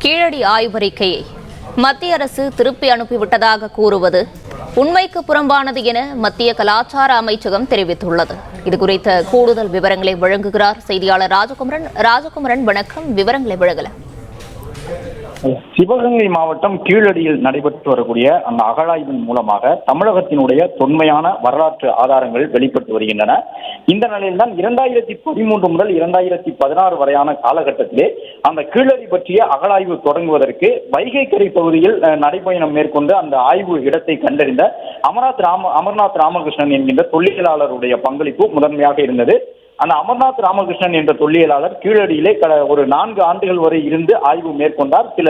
கீழடி ஆய்வறிக்கையை மத்திய அரசு திருப்பி அனுப்பிவிட்டதாக கூறுவது உண்மைக்கு புறம்பானது என மத்திய கலாச்சார அமைச்சகம் தெரிவித்துள்ளது. இதுகுறித்த கூடுதல் விவரங்களை வழங்குகிறார் செய்தியாளர் ராஜகுமரன். வணக்கம், விவரங்களை வழங்கலாம். சிவகங்கை மாவட்டம் கீழடியில் நடைபெற்று வரக்கூடிய அந்த அகழாய்வின் மூலமாக தமிழகத்தினுடைய தொன்மையான வரலாற்று ஆதாரங்கள் வெளிப்பட்டு வருகின்றன. இந்த நிலையில்தான் 2013 முதல் 2016 வரையான காலகட்டத்திலே அந்த கீழடி பற்றிய அகழாய்வு தொடங்குவதற்கு வைகை கரை பகுதியில் நடைபயணம் மேற்கொண்டு அந்த ஆய்வு இடத்தை கண்டறிந்த அமர்நாத் ராமகிருஷ்ணன் என்கின்ற தொல்லியலாளருடைய பங்களிப்பு முதன்மையாக இருந்தது. அந்த அமர்நாத் ராமகிருஷ்ணன் என்ற தொல்லியலாளர் கீழடியிலே ஒரு 4 ஆண்டுகள் வரை இருந்து ஆய்வு மேற்கொண்டார். சில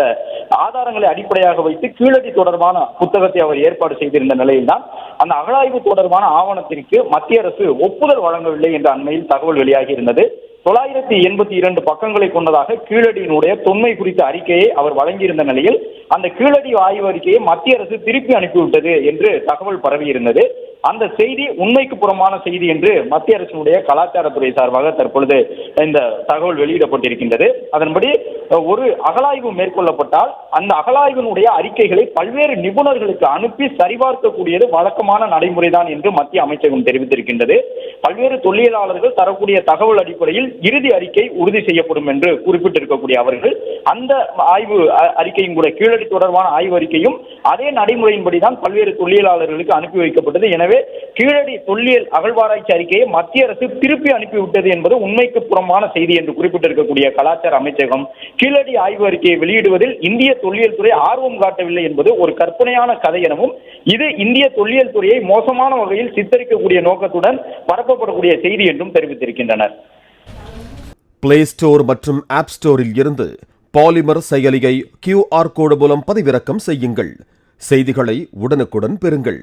ஆதாரங்களை அடிப்படையாக வைத்து கீழடி தொடர்பான புத்தகத்தை அவர் ஏற்பாடு செய்திருந்த நிலையில்தான் அந்த அகழாய்வு தொடர்பான ஆவணத்திற்கு மத்திய அரசு ஒப்புதல் வழங்கவில்லை என்ற அண்மையில் தகவல் வெளியாகி இருந்தது. 982 பக்கங்களை கொண்டதாக கீழடியினுடைய தொன்மை குறித்த அறிக்கையை அவர் வழங்கியிருந்த நிலையில் அந்த கீழடி ஆய்வு அறிக்கையை மத்திய அரசு திருப்பி அனுப்பிவிட்டது என்று தகவல் பரவி இருந்தது. அந்த செய்தி உண்மைக்கு புறமான செய்தி என்று மத்திய அரசினுடைய கலாச்சாரத்துறை சார்பாக தற்பொழுது இந்த தகவல் வெளியிடப்பட்டிருக்கின்றது. அதன்படி ஒரு அகழாய்வு மேற்கொள்ளப்பட்டால் அந்த அகழாய்வினுடைய அறிக்கைகளை பல்வேறு நிபுணர்களுக்கு அனுப்பி சரிபார்க்கக்கூடியது வழக்கமான நடைமுறைதான் என்று மத்திய அமைச்சகம் தெரிவித்திருக்கின்றது. பல்வேறு தொல்லியலாளர்கள் தரக்கூடிய தகவல் அடிப்படையில் இறுதி அறிக்கை உறுதி செய்யப்படும் என்று குறிப்பிட்டிருக்கக்கூடிய அவர்கள் அந்த ஆய்வு அறிக்கையும் கூட கீழடி தொடர்பான ஆய்வு அறிக்கையும் அதே நடைமுறையின்படிதான் பல்வேறு தொல்லியலாளர்களுக்கு அனுப்பி வைக்கப்பட்டது. எனவே கீழடி தொல்லியல் அகழ்வாராய்ச்சி அறிக்கையை மத்திய அரசு திருப்பி அனுப்பிவிட்டது என்பது உண்மைக்கு புறம்பான செய்தி என்று குறிப்பிட்டிருக்கக்கூடிய கலாச்சார அமைச்சகம் கீழடி ஆய்வு அறிக்கையை வெளியிடுவதில் இந்திய தொல்லியல் துறை ஆர்வம் காட்டவில்லை என்பது ஒரு கற்பனையான கதை எனவும் இது இந்திய தொல்லியல் துறையை மோசமான வகையில் சித்தரிக்கக்கூடிய நோக்கத்துடன் பரப்பப்படக்கூடிய செய்தி என்றும் தெரிவித்திருக்கின்றனர். பிளே ஸ்டோர் மற்றும் ஆப் ஸ்டோரில் இருந்து பாலிமர் செயலியை QR கோடு மூலம் பதிவிறக்கம் செய்யுங்கள். செய்திகளை உடனுக்குடன் பெறுங்கள்.